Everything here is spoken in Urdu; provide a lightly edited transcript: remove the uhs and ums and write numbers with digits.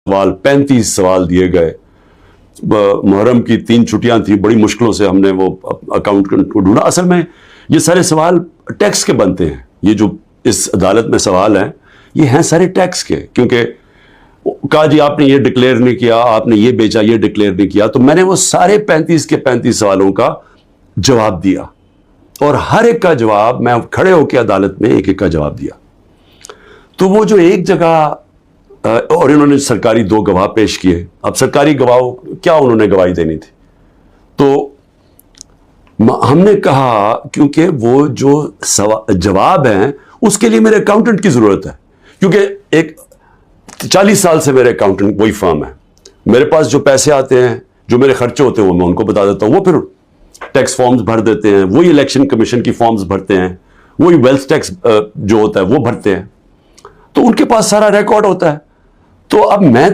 سوال 35 سوال دیے گئے. محرم کی 3 چھٹیاں تھیں, بڑی مشکلوں سے ہم نے وہ اکاؤنٹنٹ کو ڈھونڈا. اصل میں یہ سارے سوال ٹیکس کے بنتے ہیں. یہ جو اس عدالت میں سوال ہیں یہ ہیں سارے ٹیکس کے, کیونکہ کہا جی آپ نے یہ ڈکلیئر نہیں کیا, آپ نے یہ بیچا, یہ ڈکلیئر نہیں کیا. تو میں نے وہ سارے 35 کے 35 سوالوں کا جواب دیا, اور ہر ایک کا جواب میں کھڑے ہو کے عدالت میں ایک ایک کا جواب دیا. تو وہ جو ایک جگہ, اور انہوں نے سرکاری 2 گواہ پیش کیے. اب سرکاری گواہ کیا انہوں نے گواہی دینی تھی, تو ہم نے کہا کیونکہ وہ جو جواب ہیں اس کے لیے میرے اکاؤنٹنٹ کی ضرورت ہے, کیونکہ ایک 40 سال سے میرے اکاؤنٹنٹ وہی فرم ہے. میرے پاس جو پیسے آتے ہیں, جو میرے خرچے ہوتے ہیں, وہ میں ان کو بتا دیتا ہوں. وہ پھر ٹیکس فارمز بھر دیتے ہیں, وہی الیکشن کمیشن کی فارمز بھرتے ہیں, وہی ویلتھ ٹیکس جو ہوتا ہے وہ بھرتے ہیں. تو ان کے پاس سارا ریکارڈ ہوتا ہے. تو اب میں